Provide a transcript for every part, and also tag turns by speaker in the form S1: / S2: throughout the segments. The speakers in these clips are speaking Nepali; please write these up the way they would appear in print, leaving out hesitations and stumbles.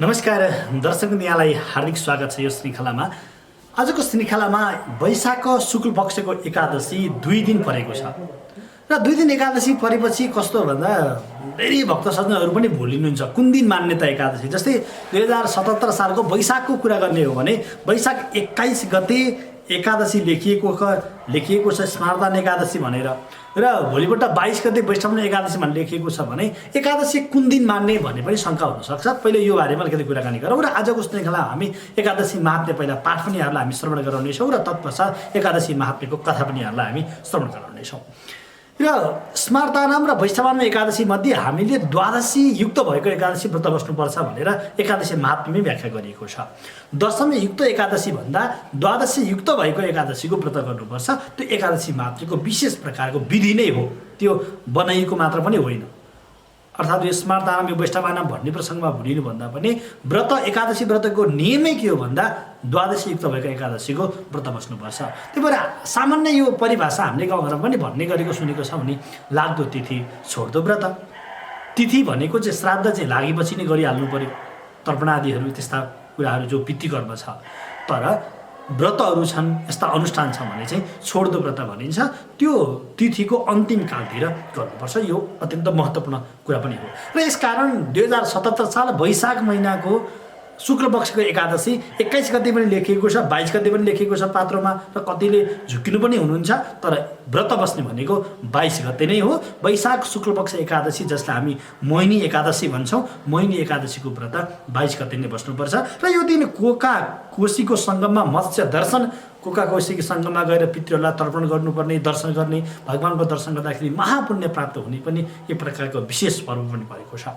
S1: नमस्कार दर्शक यहाँलाई हार्दिक स्वागत छ यो श्रृङ्खलामा। आजको श्रृङ्खलामा वैशाख शुक्ल पक्षको एकादशी 2 दिन परेको छ र 2 दिन एकादशी परेपछि कस्तो भन्दा धेरै भक्त सज्जनहरू पनि भुलिनुहुन्छ कुन दिन मान्ने त एकादशी। जस्तै 2077 सालको वैशाखको कुरा गर्ने हो भने वैशाख 21 गते एकादशी लेखिएको छ स्मार्तान एकादशी भनेर र भोलिपल्ट 22 गते वैष्णव एकादशी भनेर लेखिएको छ भने एकादशी कुन दिन मान्ने भन्ने पनि शङ्का हुनसक्छ। पहिले यो बारेमा अलिकति कुराकानी गरौँ र आजको श्रृङ्खला हामी एकादशी महात्म्य पहिला पाठ पनि यहाँलाई हामी श्रवण गराउनेछौँ र तत्पश्चात एकादशी महात्म्यको कथा पनि यहाँलाई हामी श्रवण गराउनेछौँ। र स्मार्तानाम र वैष्णवान एकादशी मध्ये हामीले द्वादशी युक्त भएको एकादशी व्रत बस्नुपर्छ भनेर एकादशी महात्म्यमै व्याख्या गरिएको छ। दशमी युक्त एकादशी भन्दा द्वादशी युक्त भएको एकादशीको व्रत गर्नुपर्छ। त्यो एकादशी महात्म्यको विशेष प्रकारको विधि नै हो, त्यो बनाइएको मात्र पनि होइन। अर्थात् यो स्मार्तानाम यो वैष्णवानाम भन्ने प्रसङ्गमा भुलिनुभन्दा पनि व्रत एकादशी व्रतको नियमै के हो भन्दा द्वादशी युक्त भएको एकादशीको व्रत बस्नुपर्छ। त्यही भएर सामान्य यो परिभाषा हामीले गाउँघरमा पनि भन्ने गरेको सुनेको छ भने लाग्दो तिथि छोड्दो व्रत। तिथि भनेको चाहिँ श्राद्ध चाहिँ लागेपछि नै गरिहाल्नु पर्यो, तर्पणादिहरू त्यस्ता कुराहरू जो पितृकर्म छ। तर व्रतहरू छन्, यस्ता अनुष्ठान छ भने चाहिँ छोड्दो व्रत भनिन्छ। त्यो तिथिको अन्तिम कालतिर गर्नुपर्छ। यो अत्यन्त महत्त्वपूर्ण कुरा पनि हो र यसकारण 2077 साल वैशाख महिनाको शुक्ल पक्षको एकादशी 21 गते पनि लेखिएको छ, 22 गते पनि लेखिएको छ पात्रमा र कतिले झुकिनु पनि हुनुहुन्छ। तर व्रत बस्ने भनेको 22 गते नै हो। वैशाख शुक्ल पक्ष एकादशी जसलाई हामी मोहिनी एकादशी भन्छौँ, मोहिनी एकादशीको व्रत 22 गते नै बस्नुपर्छ। र यो दिन कोशीको सङ्गममा मत्स्य दर्शन, कोशीको सङ्गममा गएर पितृहरूलाई तर्पण गर्नुपर्ने, दर्शन गर्ने, भगवानको दर्शन गर्दाखेरि महापुण्य प्राप्त हुने पनि एक प्रकारको विशेष पर्व पनि परेको छ।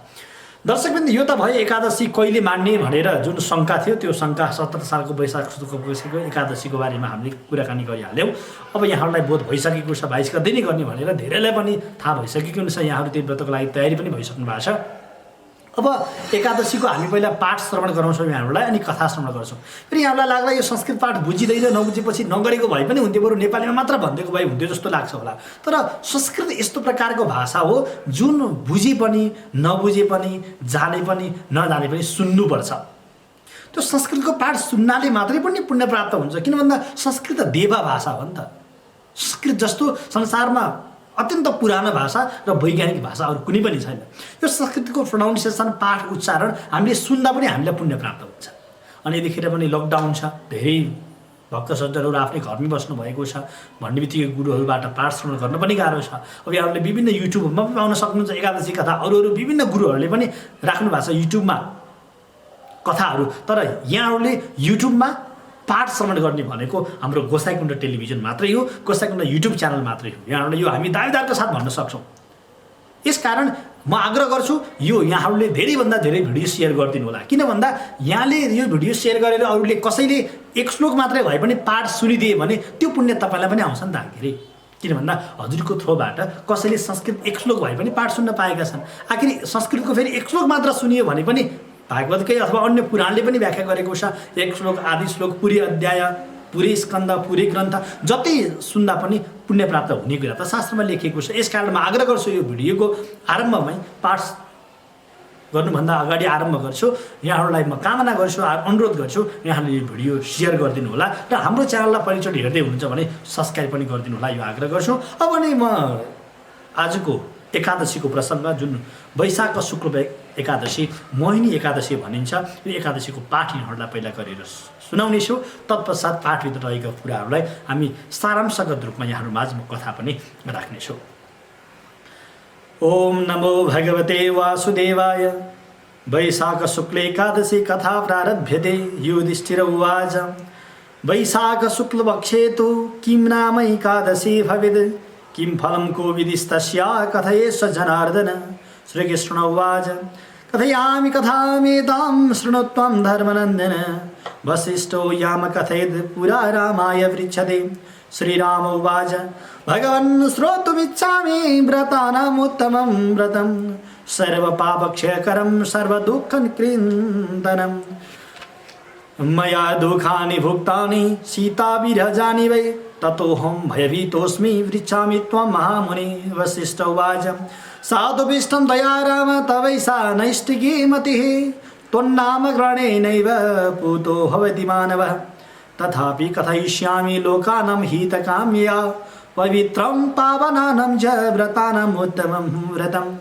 S1: दर्शकबिन्दु यो त भयो एकादशी कहिले मान्ने भनेर जुन शङ्का थियो, त्यो शङ्का 17 सालको वैशाख शुक्ल पक्षको एकादशीको बारेमा हामीले कुराकानी गरिहाल्यौँ। अब यहाँहरूलाई बोध भइसकेको छ 22 गते नै गर्ने भनेर धेरैलाई पनि थाहा भइसकेको हुन्छ। यहाँहरू त्यो व्रतको लागि तयारी पनि भइसक्नु भएको छ। अब एकादशीको हामी पहिला पाठ श्रवण गराउँछौँ यहाँहरूलाई, अनि कथा श्रवण गर्छौँ। फेरि यहाँलाई लाग्ला यो संस्कृत पाठ बुझिँदैन, नबुझेपछि नगरेको भए पनि हुन्थ्यो, बरु नेपालीमा मात्र भनिदिएको भए हुन्थ्यो जस्तो लाग्छ होला। तर संस्कृत यस्तो प्रकारको भाषा हो जुन बुझे पनि नबुझे पनि जाने पनि नजाने पनि सुन्नुपर्छ। त्यो संस्कृतको पाठ सुन्नाले मात्रै पनि पुण्य प्राप्त हुन्छ। किन भन्दा संस्कृत देवा भाषा हो नि त। संस्कृत जस्तो संसारमा अत्यन्त पुरानो भाषा र वैज्ञानिक भाषा अरू कुनै पनि छैन। यो संस्कृतको प्रोनाउन्सिएसन, पाठ, उच्चारण हामीले सुन्दा पनि हामीलाई पुण्य प्राप्त हुन्छ। अनि यतिखेर पनि लकडाउन छ, धेरै भक्त सज्जनहरू आफ्नै घरमै बस्नुभएको छ भन्ने बित्तिकै गुरुहरूबाट पाठ श्रवण गर्न पनि गाह्रो छ। अब यहाँहरूले विभिन्न युट्युबमा पनि पाउन सक्नुहुन्छ एकादशी कथा, अरू विभिन्न गुरुहरूले पनि राख्नु भएको छ युट्युबमा कथाहरू। तर यहाँहरूले युट्युबमा पाठ श्रवण गर्ने भनेको हाम्रो गोसाइकुण्ड टेलिभिजन मात्रै हो, गोसाइकुण्ड युट्युब च्यानल मात्रै हो। यहाँहरूले यो हामी दावेदारका साथ भन्न सक्छौँ। यसकारण म आग्रह गर्छु यो यहाँहरूले धेरैभन्दा धेरै भिडियो सेयर गरिदिनु होला। किन भन्दा यहाँले यो भिडियो सेयर गरेर अरूले कसैले एक श्लोक मात्रै भए पनि पाठ सुनिदिए भने त्यो पुण्य तपाईँलाई पनि आउँछ नि त आखिरी। किन भन्दा हजुरको थ्रोबाट कसैले संस्कृत एक श्लोक भए पनि पाठ सुन्न पाएका छन्। आखिर संस्कृतको फेरि एक श्लोक मात्र सुनियो भने पनि भागवतकै अथवा अन्य पुराणले पनि व्याख्या गरेको छ, एक श्लोक, आदि श्लोक, पुरै अध्याय, पुरै स्कन्द, पुरै ग्रन्थ जति सुन्दा पनि पुण्य प्राप्त हुने कुरा त शास्त्रमा लेखिएको छ। यसकारण म आग्रह गर्छु यो भिडियोको आरम्भमै पाठ गर्नुभन्दा अगाडि आरम्भ गर्छु यहाँहरूलाई म कामना गर्छु, अनुरोध गर्छु यहाँले यो भिडियो सेयर गरिदिनु होला र हाम्रो च्यानललाई पहिलोचोटि हेर्दै हुनुहुन्छ भने सब्सक्राइब पनि गरिदिनु होला, यो आग्रह गर्छु। अब नै म आजको एकादशीको प्रसङ्ग जुन वैशाख शुक्ल एकादशी मोहिनी एकादशी भनिन्छ, यो एकादशीको पाठ यहाँहरूलाई पहिला गरेर सुनाउनेछु। तत्पश्चात पाठभित्र रहेका कुराहरूलाई हामी सारांशगत रूपमा यहाँहरू माझमा कथा पनि राख्नेछौँ। ओम नमो भगवते वासुदेवाय। वैशाख शुक्ल एकादशी कथा प्रारभ्यते। युधिष्ठिर उवाच वैशाख शुक्ल पक्षे तु किं नाम एकादशी भवेद् किं फलं कोविदिस्तस्या कथयेष जनार्दन। श्रीकृष्ण उवाच कथयामि कथामेतां शृणु त्वं धर्मनन्दन। वसिष्ठो याम कथयेद् पुरा रामाय पृच्छते। श्रीराम उवाच भगवन् श्रोतुमिच्छामि व्रतानामुत्तमं व्रतं सर्वपापक्षयकरं सर्वदुःखनिकृन्तनं। मया दुःखानि भुक्तानि सीताविरहानि वै ततोऽहं भयभीतोऽस्मि पृच्छामि त्वं महामुने। वसिष्ठ उवाच साधुभीष्टं दया राम तवैषा नैष्टिकी मतिः त्वन्नाम ग्रहणेनैव पूतो भवति मानवः तथापि कथयिष्यामि लोकानां हितकाम्यया पवित्रं पावनानां च व्रतानाम् उत्तमं व्रतम्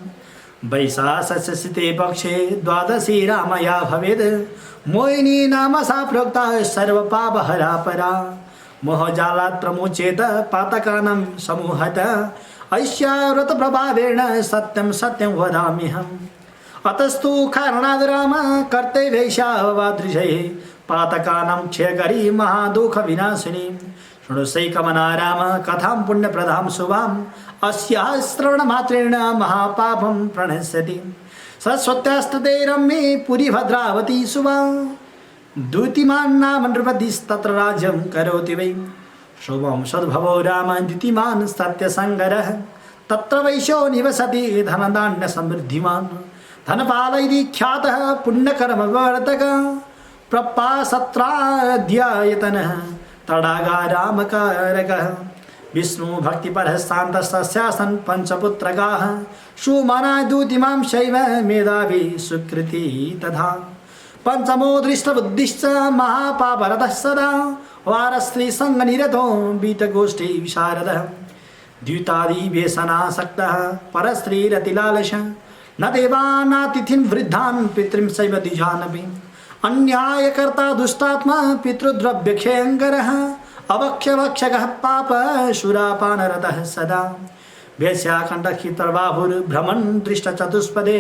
S1: वैशाखस्य शिते पक्षे द्वादशी रामया भवेद् मोहिनी नाम सा प्रोक्ता सर्वपापहरा परा मोहजालात् प्रमुचेत पातकानां समूहतः अस्या व्रतप्रभावेण सत्यं सत्यं वदाम्यहम् अतस्तु कारणाद् राम कर्तव्यैषावादृशये पातकानां क्षयकरी महादुःखविनाशिनी शृणुषैकमना राम कथां पुण्यप्रदां शुभाम् अस्याः श्रवणमात्रेण महापापं प्रणश्यति सरस्वत्यास्तते रम्ये पुरी भद्रावती शुभा द्युतिमान् नाम नृपतिस्तत्र राज्यं करोति वै शुभं सद्भवो राम द्युतिमान् सत्यसङ्गरः तत्र वैश्यो निवसति धनधान्यसमृद्धिमान् धनपालैः ख्यातः पुण्यकर्मवर्तकः प्रपासत्राध्यायतनः तडागारामकारकः विष्णु भक्तिपरः शान्तस्यासन् पञ्चपुत्रकाः सुमना द्युतिमां शैव मेधावी सुकृति तथा पंचमो दृष्टबुद्धिश्च महापापरतः सदा वारस्त्रीसङ्गनिरतो बीतगोष्ठी विशारदः द्यूतादि व्यसनासक्तः परस्त्रीरतिलालश न देवानातिथिं वृद्धान् पितृं सैव द्विजानपि अन्यायकर्ता दुष्टात्मा पितृद्रव्यक्षयङ्करः अवक्ष्यवक्षकः पाप शुरापानरतः सदा वेश्याकण्ठक्षितर्बाहुर्भ्रमन् दृष्टचतुष्पदे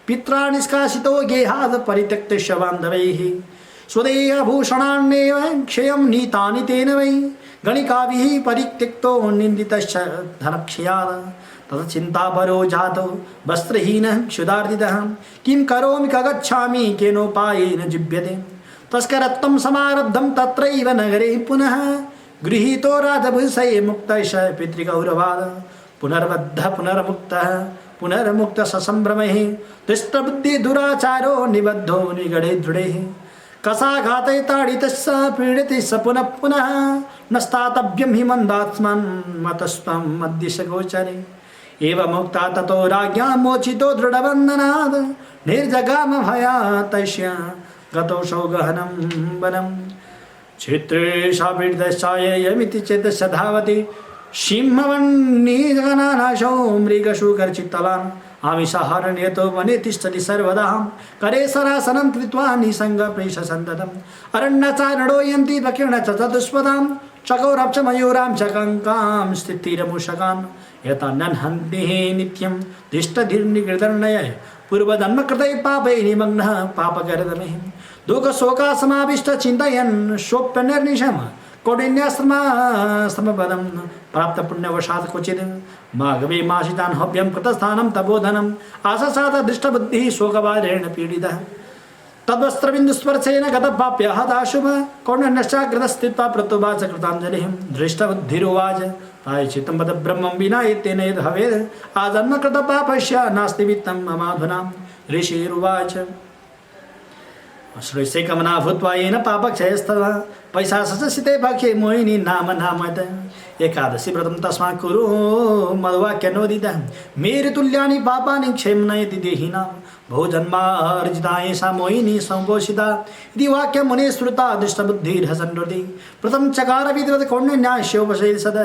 S1: पित्रा निष्कासितो गेहाद् परित्यक्तस्य बान्धवैः स्वदेहभूषणान्येव क्षयं नीतानि तेन वै गणिकाभिः परित्यक्तो निन्दितश्च धनक्षयात् तत् चिन्तापरो जातो वस्त्रहीनः क्षुधार्दितः किं करोमि क गच्छामि केनोपायेन जीव्यते तस्करत्वं समारब्धं तत्रैव नगरे पुनः गृहीतो राजभूषये मुक्तैष पितृगौरवाद पुनर्बद्धः पुनर्मुक्तः पुनर्मुक्तः ससम्भ्रमैः दुष्टबुद्धि दुराचारो निबद्धो निगडे दृढे कसाघाते ताडितस्य पीडिते स पुनः पुनः न स्थातव्यं हि मन्दात्मन् मतस्त्वं मद्दिशगोचरे एवमुक्ता ततो राज्ञा मोचितो दृढबन्धनात् निर्जगाम भयातस्य गतोऽसौ गहनं वनं क्षेत्रे सापीडितश्चायमिति चेतस्य धावति सिंहवन्निगणानाशौ मृगशूकरचित्तवान् आमिषाहारण्यतो वने तिष्ठति सर्वदा करे सरासनं कृत्वा निसङ्गप्रेषसन्ततम् अरण्यचारणो यन्ति दक्षिण च चतुष्पदां चकौरप्च मयूरां च कङ्कां स्थितिरमूषकान् यतनन्हन्ति नित्यं तिष्ठधिर्निकृतर्णय पूर्वजन्मकृते पापै निमग्नः पापकरदमे दुःखशोकासमाविष्ट चिन्तयन् शोप्यनिर्निशम कौटिन्याश्रमपदं प्राप्तपुण्यवशात् क्वचित् माघवे मासितान् हव्यं कृतस्थानं तपोधनम् आससाद दृष्टबुद्धिः शोकभारेण पीडितः तद्वस्त्रबिन्दुस्पर्शेन गतपाप्यः दाशुभ कौण्डन्यश्चाग्रतस्थित्वा प्रत्युवाच कृताञ्जलिः दृष्टबुद्धिरुवाच प्रायश्चित्तं वद ब्रह्मं विना एतेन यद् भवेद् आजन्मकृतपापस्य नास्ति वित्तं ममाधुना ऋषिरुवाच श्रेष्ठकमना भूत्वा येन पापक्षयस्तव पैशाससिते भक्षे मोहिनी नाम नामद एकादशी व्रतं तस्मात् कुरु मद्वाक्यनोदितः मेरुतुल्यानि पापानि क्षेम नयति देहिनां बहुजन्मार्जिता एषा मोहिनी सम्पोषिता इति वाक्यं मुने श्रुता दुष्टबुद्धिर्हसन्नृति प्रथम चकार विद्वत् कौण्डिन्यास्योपशयति सद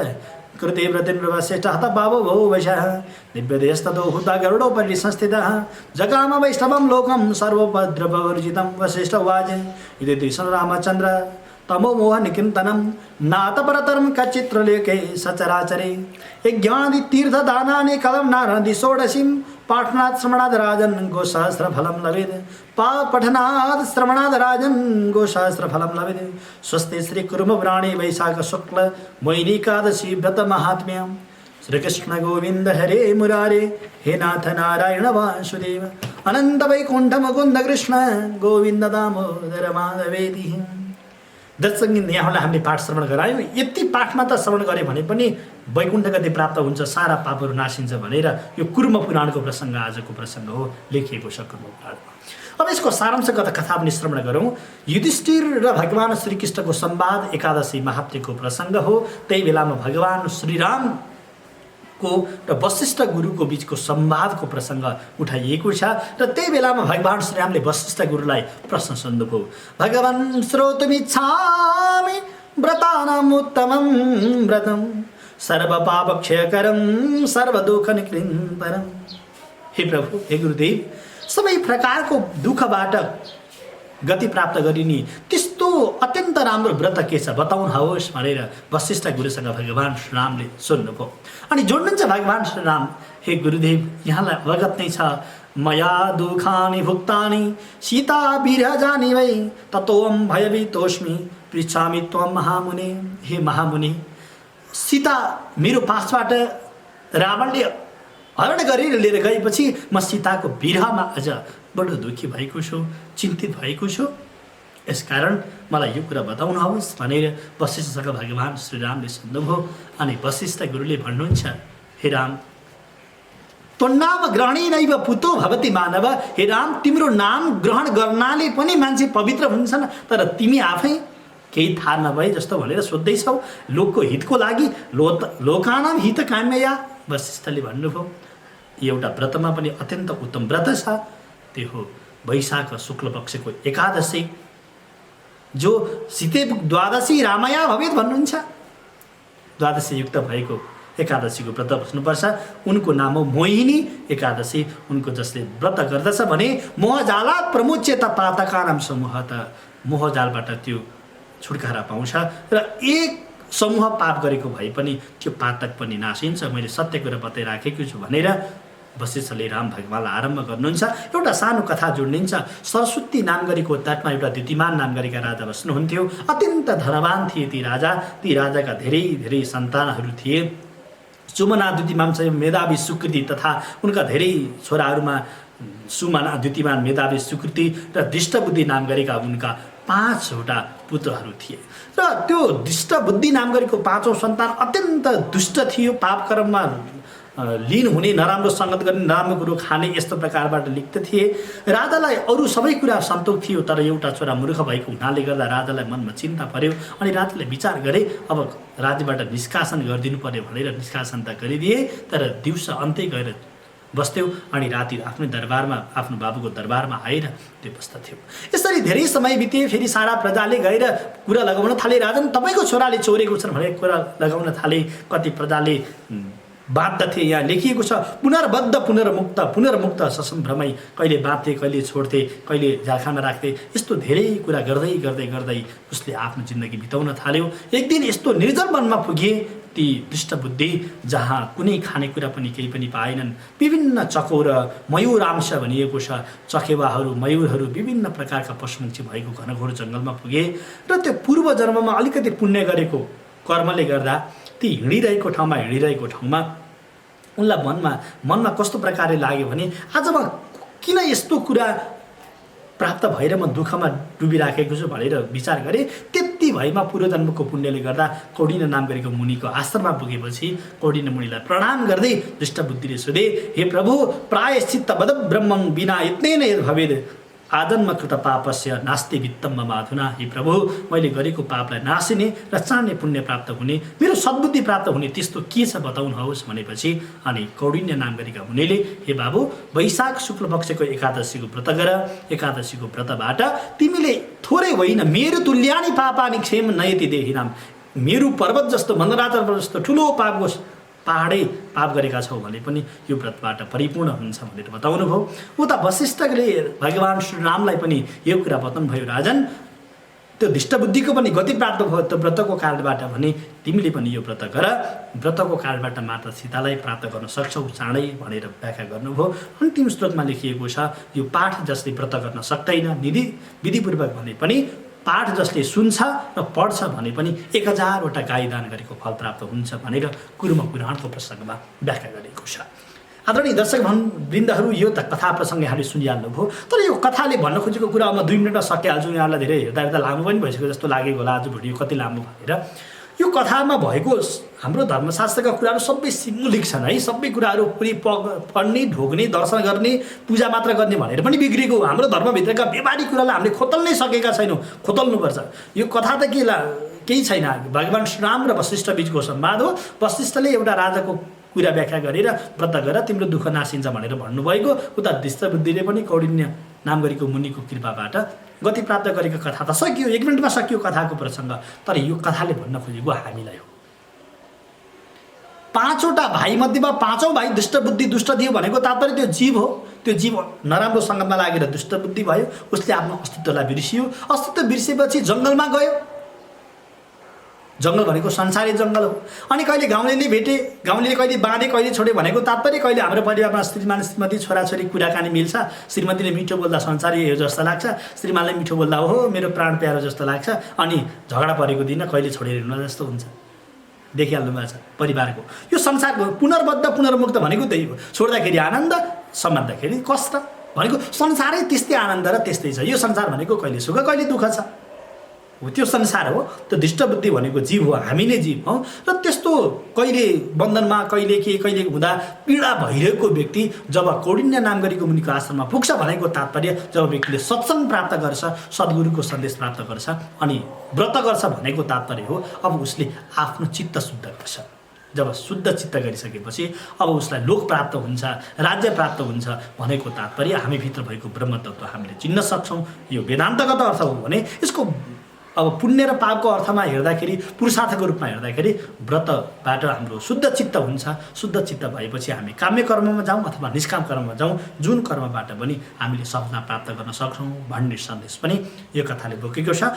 S1: कृते व्रतिर्वश्रेष्ठः हतभावो बहु वशः दिव्यदेस्ततो हुता गरुडोपरि संस्थितः जगाम वैष्णवं लोकं सर्वोपद्रववर्जितं वसिष्ठ उवाच इति द्विषन् रामचन्द्र तमो मोह निकिन्तनं नातपरतरं कच्चित्रलेखे सचराचरे यज्ञादितीर्थदानानि कलं नारदि षोडशीं पाठनात् श्रवणाद् राजन् गोसहस्रफलं लभेत् पठनात् श्रवणाद् राजन् गोसहस्रफलं लभेत् स्वस्ति श्री कुर्मपुराणे वैशाख शुक्ल मोहिनीकादशी व्रत महात्म्यं श्रीकृष्ण गोविंद हरे मुरारे हे नाथ नारायण वासुदेव अनंत वैकुंठ मुकुंद कृष्ण गोविंद दामोदर माधवेति। दर्शक यहाँलाई हामीले पाठ श्रवण गरायौँ। यति पाठमा त श्रवण गरे भने पनि वैकुण्ठ गति प्राप्त हुन्छ, सारा पापहरू नासिन्छ भनेर यो कुर्म पुराणको प्रसङ्ग आजको प्रसङ्ग हो, लेखिएको छ कुर्म पुराणमा। अब यसको सारांशगत कथा पनि श्रवण गरौँ। युधिष्ठिर र भगवान श्रीकृष्णको संवाद एकादशी महात्म्यको प्रसङ्ग हो। त्यही बेलामा भगवान श्रीराम को र वशिष्ठ गुरुको बिचको संवादको प्रसङ्ग उठाइएको छ र त्यही बेलामा भगवान् श्रीरामले वशिष्ठ गुरुलाई प्रश्न सोध्नुभयो। भगवान् श्रोतुमिच्छामि व्रतानाम् उत्तमं व्रतं सर्वपापक्षयकरं सर्वदुःखनिकृन्तरं। हे प्रभु, हे गुरुदेव, सबै प्रकारको दुःखबाट गति प्राप्त गरिने त्यस्तो अत्यन्त राम्रो व्रत के छ बताउनुहोस् भनेर वशिष्ठ गुरुसँग भगवान् श्रीरामले सोध्नुभयो। अनि जोड्नुहुन्छ भगवान् श्रीराम, हे गुरुदेव, यहाँलाई अवगत नै छ, मया दुःखानि भुक्तानि सीता विरजानि वै ततोऽहं भयभीतोऽस्मि पृच्छामि त्वं महामुने। हे महामुनि, सीता मेरो पासबाट रावणले हरण गरेर लिएर गएपछि म सीताको विरहमा अझ बडो दुःखी भएको छु, चिन्तित भएको छु। यसकारण मलाई यो कुरा बताउनुहोस् भनेर वशिष्ठसँग भगवान् श्रीरामले सोध्नुभयो। अनि वशिष्ठ गुरुले भन्नुहुन्छ, हे राम, त्वन्नाम ग्रहणेनैव पुतो भवति मानव। हे राम, तिम्रो नाम ग्रहण गर्नाले पनि मान्छे पवित्र हुन्छन्, तर तिमी आफै केही थाहा नभए जस्तो भनेर सोध्दैछौ। लोकको हितको लागि लोकानाम हित काम्यया। वशिष्ठले भन्नुभयो, एउटा व्रतमा पनि अत्यन्त उत्तम व्रत छ, त्यो हो वैशाख शुक्ल पक्षको एकादशी, जो सीते द्वादशी रामया भवेत् भन्नुहुन्छ। द्वादशी युक्त भएको एकादशीको व्रत बस्नुपर्छ। उनको नाम हो मोहिनी एकादशी। उनको जसले व्रत गर्दछ भने मोहजालात प्रमुच्यत पातकानां समूहत, मोहजालबाट त्यो छुटकारा पाउँछ र एक समूह पाप गरेको भए पनि त्यो पातक पनि नासिन्छ। मैले सत्य कुरा बताइराखेको छु भनेर वशिष्ठले राम भगवानलाई आरम्भ गर्नुहुन्छ। एउटा सानो कथा जोडिन्छ। सरस्वती नाम गरेको तटमा एउटा द्युतिमान नाम गरेका राजा बस्नुहुन्थ्यो। अत्यन्त धनवान थिए ती राजा। ती राजाका धेरै धेरै सन्तानहरू थिए। सुमना द्युतिमान चाहिँ मेधावी सुकृति तथा उनका धेरै छोराहरूमा सुमना द्युतिमान मेधावी सुकृति र दृष्टबुद्धि नाम गरेका उनका 5वटा पुत्रहरू थिए। र त्यो दृष्टबुद्धि नाम गरेको 5औं सन्तान अत्यन्त दुष्ट थियो। पाप कर्ममा लीन हुने, नराम्रो सङ्गत गर्ने, नराम्रो कुरो खाने, यस्तो प्रकारबाट लिप्त थिए। राजालाई अरू सबै कुरा सन्तोष थियो, तर एउटा छोरा मूर्ख भएको हुनाले गर्दा राजालाई मनमा चिन्ता पर्यो। अनि राजाले विचार गरे, अब राज्यबाट निष्कासन गरिदिनु पर्यो भनेर निष्कासन त गरिदिए, तर दिउँसो अन्त्य गएर बस्थ्यो। अनि राति आफ्नो दरबारमा, आफ्नो बाबुको दरबारमा आएर त्यो बस्दथ्यो। यसरी धेरै समय बिते। फेरि सारा प्रजाले गएर कुरा लगाउन थाले, राजन तपाईँको छोराले चोरेको छन् भनेर कुरा लगाउन थाले। कति प्रजाले बाध्दथे। यहाँ लेखिएको छ, पुनर्बद्ध पुनर्मुक्त, पुनर्मुक्त ससम्भ्रमै, कहिले बाँध्थे, कहिले छोड्थे, कहिले झारखानमा राख्थे। यस्तो धेरै कुरा गर्दै गर्दै गर्दै उसले आफ्नो जिन्दगी बिताउन थाल्यो। एक दिन यस्तो निर्जल वनमा पुगे ती दृष्टबुद्धि, जहाँ कुनै खानेकुरा पनि केही पनि पाएनन्। विभिन्न चकोर, मयूरांश भनिएको छ, चकेवाहरू, मयूरहरू, विभिन्न प्रकारका पशुपक्षी भएको घनघोर जङ्गलमा पुगे। र त्यो पूर्व जन्ममा अलिकति पुण्य गरेको कर्मले गर्दा ती हिँडिरहेको ठाउँमा उनलाई मनमा कस्तो प्रकारले लाग्यो भने आज म किन यस्तो कुरा प्राप्त भएर म दुःखमा डुबिराखेको छु भनेर विचार गरे। त्यति भएमा पूर्वजन्मको पुण्यले गर्दा कौडिन्य नाम गरेको मुनिको आश्रममा पुगेपछि कौडिन्य मुनिलाई प्रणाम गर्दै दृष्टबुद्धिले सोधे, हे प्रभु, प्रायश्चित्त बद ब्रह्मं विना यत्नेन यद् भवेद् आजन्मकृत पापस्य नास्ति वित्तम मम अधुना। हे प्रभु, मैले गरेको पापलाई नासिने र चाँडै पुण्य प्राप्त हुने, मेरो सद्बुद्धि प्राप्त हुने त्यस्तो के छ बताउनुहोस् भनेपछि अनि कौडिन्य नाम गरेका मुनिले, हे बाबु, वैशाख शुक्ल पक्षको एकादशीको व्रत गर। एकादशीको व्रतबाट तिमीले थोरै होइन मेरो तुल्यानी पापानि क्षेम नयति देहिनाम, मेरो पर्वत जस्तो, मन्दराचल पर्वत जस्तो ठुलो पापको पहाडै पाप गरेका छौ भने पनि यो व्रतबाट परिपूर्ण हुन्छ भनेर बताउनु भयो। उता वशिष्ठले भगवान् श्रीरामलाई पनि यो कुरा बताउनु भयो, राजन, त्यो दृष्टबुद्धिको पनि गति प्राप्त भयो त्यो व्रतको कारणबाट भने तिमीले पनि यो व्रत गर। व्रतको कारणबाट मात्र सीतालाई प्राप्त गर्न सक्छौ चाँडै भनेर व्याख्या गर्नुभयो। अन्तिम श्लोकमा लेखिएको छ, यो पाठ जसले व्रत गर्न सक्दैन विधिपूर्वक भने पनि पाठ जसले सुन्छ र पढ्छ भने पनि 1000वटा गाई दान गरेको फल प्राप्त हुन्छ भनेर कुर्म पुराणको प्रसङ्गमा व्याख्या गरेको छ। आदरणीय दर्शक वृन्दहरू, यो त कथा प्रसङ्ग यहाँले सुनिहाल्नुभयो। तर यो कथाले भन्न खोजेको कुरा म 2 मिनटमा सकिहाल्छु। यहाँलाई धेरै हेर्दा लामो पनि भइसक्यो जस्तो लागेको होला, आज भिडियो कति लामो भनेर। यो कथामा भएको हाम्रो धर्मशास्त्रका कुराहरू सबै सिम्बोलिक छन् है। सबै कुराहरू पुरै पढ्ने, ढोग्ने, दर्शन गर्ने, पूजा मात्र गर्ने भनेर पनि बिग्रेको हाम्रो धर्मभित्रका व्यवहारिक कुरालाई हामीले खोतल्नै सकेका छैनौँ। खोतल्नुपर्छ। यो कथा त केही छैन। भगवान् श्रीराम र वशिष्ठ बिचको संवाद हो। वशिष्ठले एउटा राजाको कुरा व्याख्या गरेर व्रत गरेर तिम्रो दुःख नासिन्छ भनेर भन्नुभएको उता दृष्टबुद्धिले पनि कौडिन्य नाम गरेको मुनिको कृपाबाट गति प्राप्त गरेको कथा त सकियो, 1 मिनटमा सकियो कथाको प्रसङ्ग। तर यो कथाले भन्न खोजेको हामीलाई हो, 5वटा भाइ मध्येमा 5औं भाइ दुष्टबुद्धि दुष्ट थियो भनेको तात्पर्य त्यो जीव हो। त्यो जीव नराम्रो सङ्गतमा लागेर दुष्टबुद्धि भयो, उसले आफ्नो अस्तित्वलाई बिर्सियो। अस्तित्व बिर्सेपछि जङ्गलमा गयो। जङ्गल भनेको संसारी जङ्गल हो। अनि कहिले गाउँलेले भेटे, गाउँलेले कहिले बाँधे कहिले छोडे भनेको तात्पर्य कहिले हाम्रो परिवारमा श्रीमान श्रीमती छोराछोरी कुराकानी मिल्छ, श्रीमतीले मिठो बोल्दा संसारी हो जस्तो लाग्छ, श्रीमानले मिठो बोल्दा हो मेरो प्राण प्यारो जस्तो लाग्छ, अनि झगडा परेको दिन कहिले छोडेर हिँड्नु जस्तो हुन्छ। देखिहाल्नु भएको छ परिवारको यो संसारको पुनर्बद्ध पुनर्मुक्त भनेको त्यही हो। छोड्दाखेरि आनन्द, सम्हाल्दाखेरि कष्ट भनेको संसारै त्यस्तै आनन्द र त्यस्तै छ। यो संसार भनेको कहिले सुख कहिले दुःख छ, हो त्यो संसार हो। त्यो दुष्टबुद्धि भनेको जीव हो, हामी नै जीव हौ। र त्यस्तो कहिले बन्धनमा कहिले के कहिले हुँदा पीडा भइरहेको व्यक्ति जब कौडिन्य नाम गरेको मुनिको आश्रममा पुग्छ भनेको तात्पर्य जब व्यक्तिले सत्सङ्ग प्राप्त गर्छ, सद्गुरुको सन्देश प्राप्त गर्छ अनि व्रत गर्छ भनेको तात्पर्य हो अब उसले आफ्नो चित्त शुद्ध गर्छ। जब शुद्ध चित्त गरिसकेपछि अब उसलाई लोक प्राप्त हुन्छ, राज्य प्राप्त हुन्छ भनेको तात्पर्य हामीभित्र भएको ब्रह्मतत्त्व हामीले चिन्न सक्छौँ। यो वेदान्तगत अर्थ हो भने यसको अब पुण्य र पापको अर्थमा हेर्दाखेरि, पुरुषार्थको रूपमा हेर्दाखेरि व्रतबाट हाम्रो शुद्ध चित्त हुन्छ। शुद्ध चित्त भएपछि हामी काम्य कर्ममा जाउँ अथवा निष्काम कर्ममा जाउँ, जुन कर्मबाट पनि हामीले सफलता प्राप्त गर्न सक्छौँ भन्ने सन्देश पनि यो कथाले बोकेको छ।